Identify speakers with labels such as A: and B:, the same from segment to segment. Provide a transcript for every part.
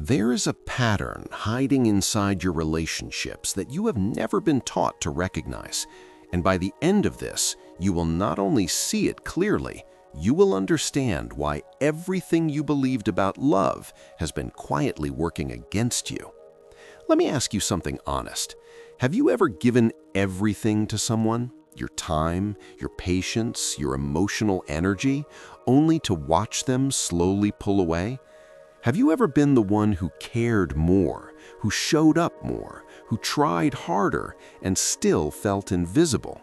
A: There is a pattern hiding inside your relationships that you have never been taught to recognize. And by the end of this, you will not only see it clearly, you will understand why everything you believed about love has been quietly working against you. Let me ask you something honest. Have you ever given everything to someone? Your time, your patience, your emotional energy, only to watch them slowly pull away? Have you ever been the one who cared more, who showed up more, who tried harder, and still felt invisible?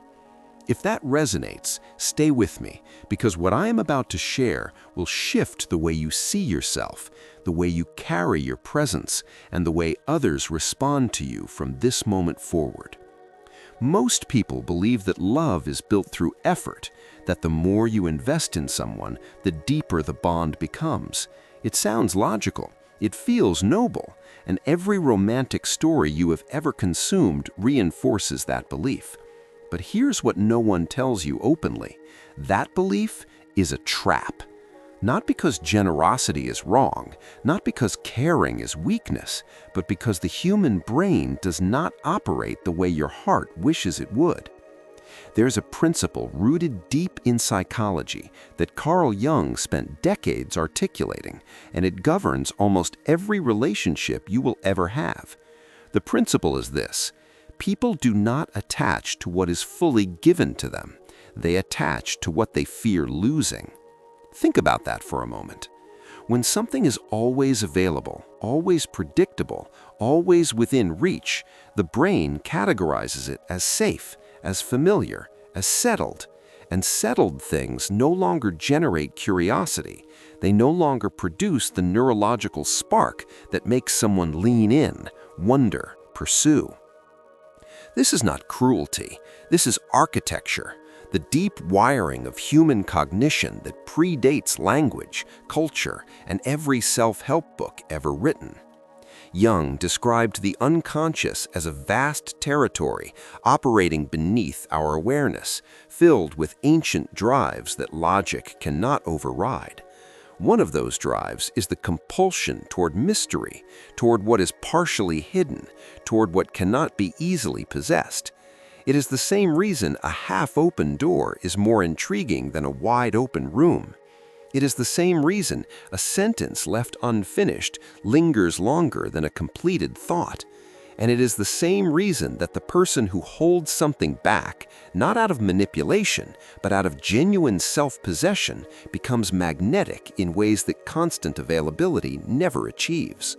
A: If that resonates, stay with me, because what I am about to share will shift the way you see yourself, the way you carry your presence, and the way others respond to you from this moment forward. Most people believe that love is built through effort, that the more you invest in someone, the deeper the bond becomes. It sounds logical, it feels noble, and every romantic story you have ever consumed reinforces that belief. But here's what no one tells you openly. That belief is a trap. Not because generosity is wrong, not because caring is weakness, but because the human brain does not operate the way your heart wishes it would. There's a principle rooted deep in psychology that Carl Jung spent decades articulating, and it governs almost every relationship you will ever have. The principle is this: people do not attach to what is fully given to them. They attach to what they fear losing. Think about that for a moment. When something is always available, always predictable, always within reach, the brain categorizes it as safe, as familiar, as settled. And settled things no longer generate curiosity. They no longer produce the neurological spark that makes someone lean in, wonder, pursue. This is not cruelty. This is architecture, the deep wiring of human cognition that predates language, culture, and every self-help book ever written. Jung described the unconscious as a vast territory operating beneath our awareness, filled with ancient drives that logic cannot override. One of those drives is the compulsion toward mystery, toward what is partially hidden, toward what cannot be easily possessed. It is the same reason a half-open door is more intriguing than a wide-open room. It is the same reason a sentence left unfinished lingers longer than a completed thought. And it is the same reason that the person who holds something back, not out of manipulation, but out of genuine self-possession, becomes magnetic in ways that constant availability never achieves.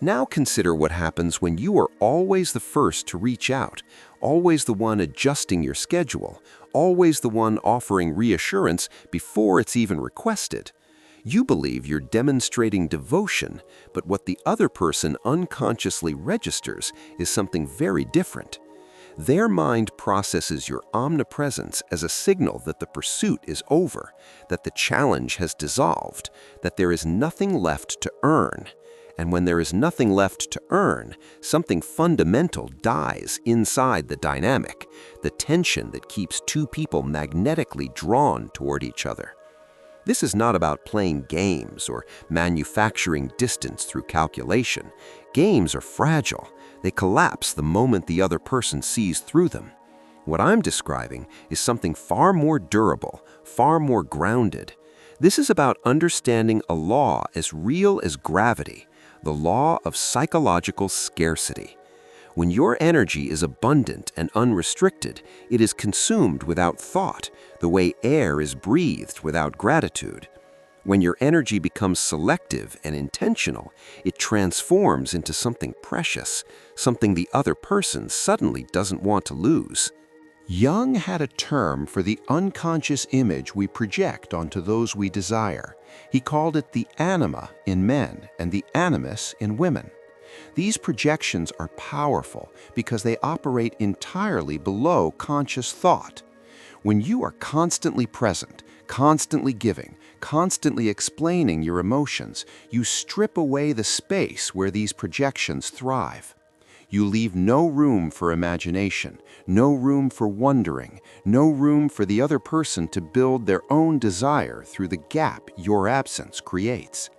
A: Now consider what happens when you are always the first to reach out, always the one adjusting your schedule, always the one offering reassurance before it's even requested. You believe you're demonstrating devotion, but what the other person unconsciously registers is something very different. Their mind processes your omnipresence as a signal that the pursuit is over, that the challenge has dissolved, that there is nothing left to earn. And when there is nothing left to earn, something fundamental dies inside the dynamic, the tension that keeps two people magnetically drawn toward each other. This is not about playing games or manufacturing distance through calculation. Games are fragile. They collapse the moment the other person sees through them. What I'm describing is something far more durable, far more grounded. This is about understanding a law as real as gravity, the law of psychological scarcity. When your energy is abundant and unrestricted, it is consumed without thought, the way air is breathed without gratitude. When your energy becomes selective and intentional, it transforms into something precious, something the other person suddenly doesn't want to lose. Jung had a term for the unconscious image we project onto those we desire. He called it the anima in men and the animus in women. These projections are powerful because they operate entirely below conscious thought. When you are constantly present, constantly giving, constantly explaining your emotions, you strip away the space where these projections thrive. You leave no room for imagination, no room for wondering, no room for the other person to build their own desire through the gap your absence creates.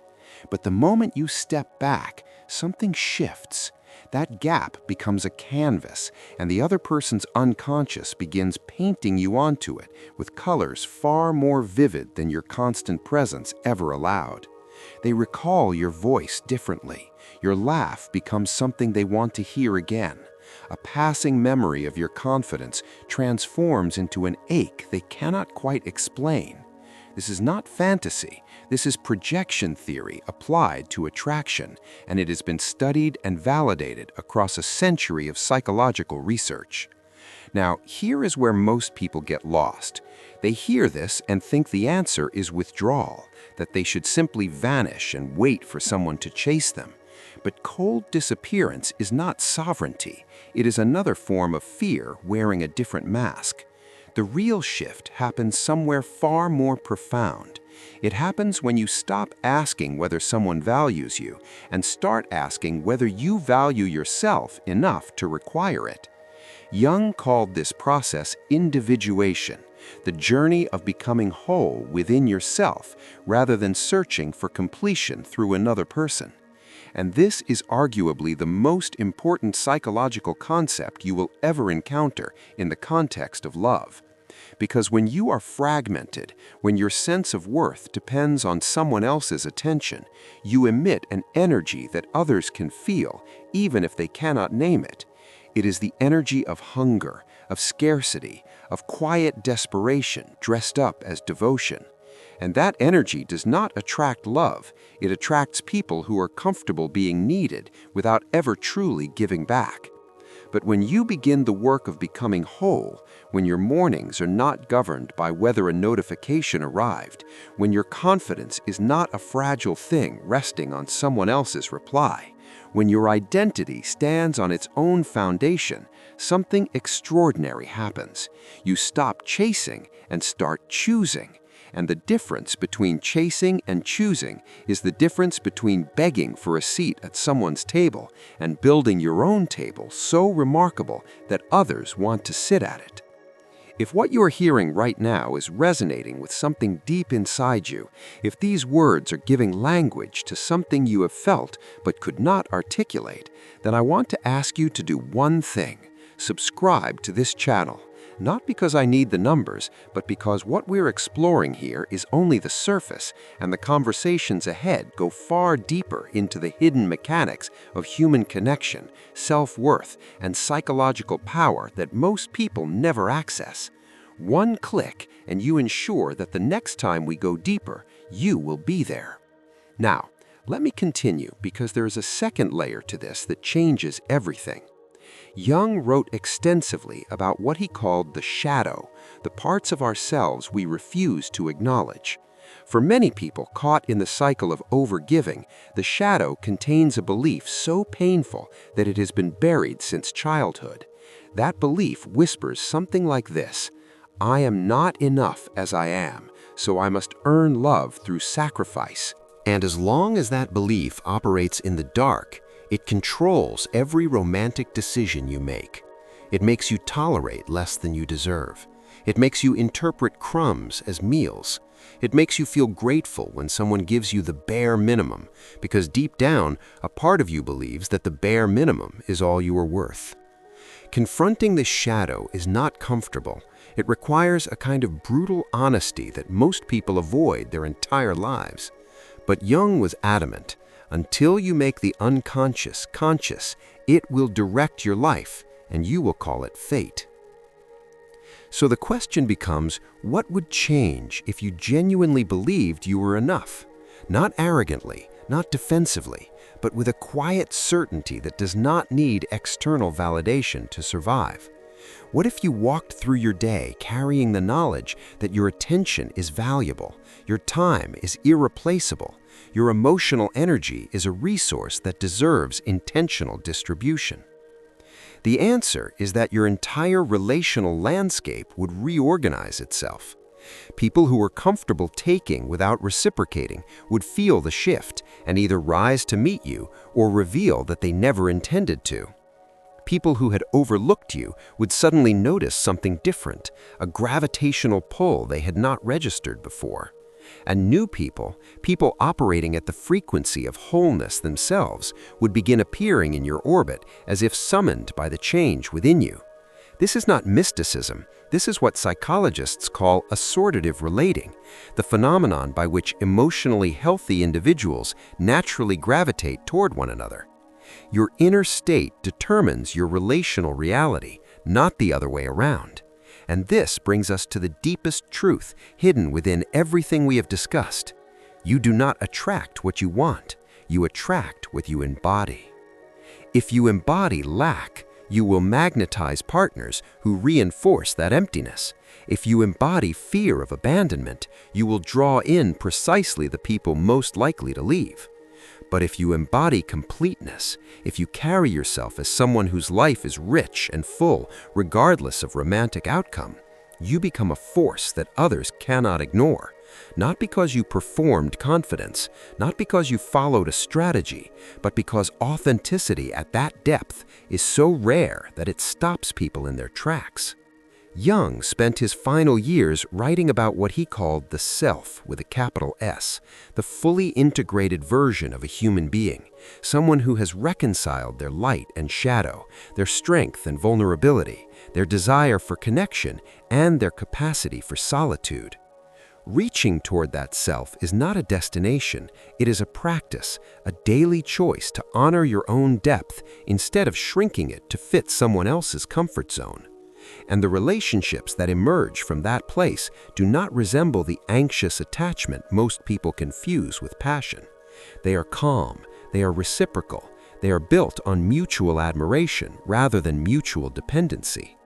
B: But the moment you step back, something shifts. That gap becomes a canvas, and the other person's unconscious begins painting you onto it with colors far more vivid than your constant presence ever allowed. They recall your voice differently. Your laugh becomes something they want to hear again. A passing memory of your confidence transforms into an ache they cannot quite explain. This is not fantasy. This is projection theory applied to attraction, and it has been studied and validated across a century of psychological research. Now, here is where most people get lost. They hear this and think the answer is withdrawal, that they should simply vanish and wait for someone to chase them. But cold disappearance is not sovereignty. It is another form of fear wearing a different mask. The real shift happens somewhere far more profound. It happens when you stop asking whether someone values you and start asking whether you value yourself enough to require it. Jung called this process individuation, the journey of becoming whole within yourself rather than searching for completion through another person. And this is arguably the most important psychological concept you will ever encounter in the context of love. Because when you are fragmented, when your sense of worth depends on someone else's attention, you emit an energy that others can feel, even if they cannot name it. It is the energy of hunger, of scarcity, of quiet desperation dressed up as devotion. And that energy does not attract love. It attracts people who are comfortable being needed without ever truly giving back. But when you begin the work of becoming whole, when your mornings are not governed by whether a notification arrived, when your confidence is not a fragile thing resting on someone else's reply, when your identity stands on its own foundation, something extraordinary happens. You stop chasing and start choosing. And the difference between chasing and choosing is the difference between begging for a seat at someone's table and building your own table so remarkable that others want to sit at it. If what you are hearing right now is resonating with something deep inside you, if these words are giving language to something you have felt but could not articulate, then I want to ask you to do one thing: subscribe to this channel. Not because I need the numbers, but because what we're exploring here is only the surface, and the conversations ahead go far deeper into the hidden mechanics of human connection, self-worth, and psychological power that most people never access. One click, and you ensure that the next time we go deeper, you will be there. Now, let me continue, because there is a second layer to this that changes everything. Jung wrote extensively about what he called the shadow, the parts of ourselves we refuse to acknowledge. For many people caught in the cycle of overgiving, the shadow contains a belief so painful that it has been buried since childhood. That belief whispers something like this: I am not enough as I am, so I must earn love through sacrifice. And as long as that belief operates in the dark, it controls every romantic decision you make. It makes you tolerate less than you deserve. It makes you interpret crumbs as meals. It makes you feel grateful when someone gives you the bare minimum, because deep down, a part of you believes that the bare minimum is all you are worth. Confronting this shadow is not comfortable. It requires a kind of brutal honesty that most people avoid their entire lives. But Jung was adamant. Until you make the unconscious conscious, it will direct your life, and you will call it fate. So the question becomes, what would change if you genuinely believed you were enough? Not arrogantly, not defensively, but with a quiet certainty that does not need external validation to survive. What if you walked through your day carrying the knowledge that your attention is valuable, your time is irreplaceable, your emotional energy is a resource that deserves intentional distribution? The answer is that your entire relational landscape would reorganize itself. People who were comfortable taking without reciprocating would feel the shift and either rise to meet you or reveal that they never intended to. People who had overlooked you would suddenly notice something different, a gravitational pull they had not registered before. And new people, people operating at the frequency of wholeness themselves, would begin appearing in your orbit as if summoned by the change within you. This is not mysticism. This is what psychologists call assortative relating, the phenomenon by which emotionally healthy individuals naturally gravitate toward one another. Your inner state determines your relational reality, not the other way around. And this brings us to the deepest truth hidden within everything we have discussed. You do not attract what you want. You attract what you embody. If you embody lack, you will magnetize partners who reinforce that emptiness. If you embody fear of abandonment, you will draw in precisely the people most likely to leave. But if you embody completeness, if you carry yourself as someone whose life is rich and full, regardless of romantic outcome, you become a force that others cannot ignore. Not because you performed confidence, not because you followed a strategy, but because authenticity at that depth is so rare that it stops people in their tracks. Jung spent his final years writing about what he called the self with a capital S, the fully integrated version of a human being, someone who has reconciled their light and shadow, their strength and vulnerability, their desire for connection, and their capacity for solitude. Reaching toward that self is not a destination, it is a practice, a daily choice to honor your own depth instead of shrinking it to fit someone else's comfort zone. And the relationships that emerge from that place do not resemble the anxious attachment most people confuse with passion. They are calm, they are reciprocal, they are built on mutual admiration rather than mutual dependency.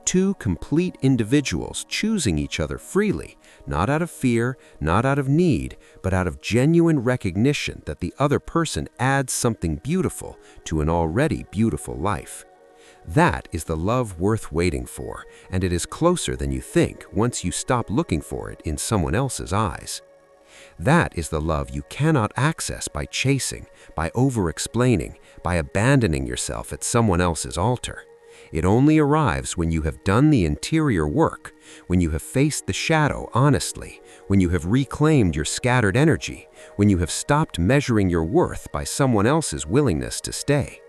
B: Two complete individuals choosing each other freely, not out of fear, not out of need, but out of genuine recognition that the other person adds something beautiful to an already beautiful life. That is the love worth waiting for, and it is closer than you think once you stop looking for it in someone else's eyes. That is the love you cannot access by chasing, by over-explaining, by abandoning yourself at someone else's altar. It only arrives when you have done the interior work, when you have faced the shadow honestly, when you have reclaimed your scattered energy, when you have stopped measuring your worth by someone else's willingness to stay.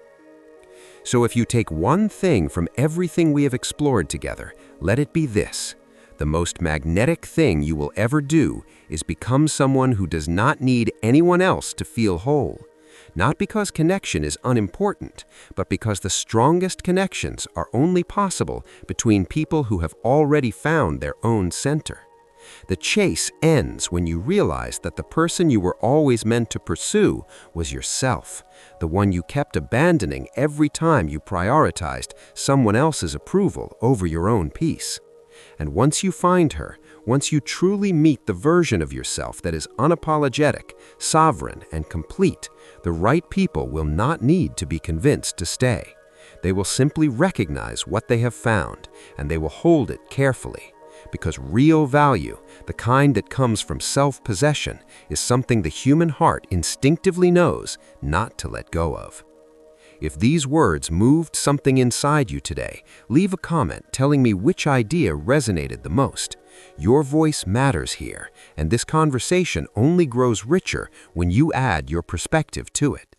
B: So if you take one thing from everything we have explored together, let it be this. The most magnetic thing you will ever do is become someone who does not need anyone else to feel whole. Not because connection is unimportant, but because the strongest connections are only possible between people who have already found their own center. The chase ends when you realize that the person you were always meant to pursue was yourself, the one you kept abandoning every time you prioritized someone else's approval over your own peace. And once you find her, once you truly meet the version of yourself that is unapologetic, sovereign, and complete, the right people will not need to be convinced to stay. They will simply recognize what they have found, and they will hold it carefully. Because real value, the kind that comes from self-possession, is something the human heart instinctively knows not to let go of. If these words moved something inside you today, leave a comment telling me which idea resonated the most. Your voice matters here, and this conversation only grows richer when you add your perspective to it.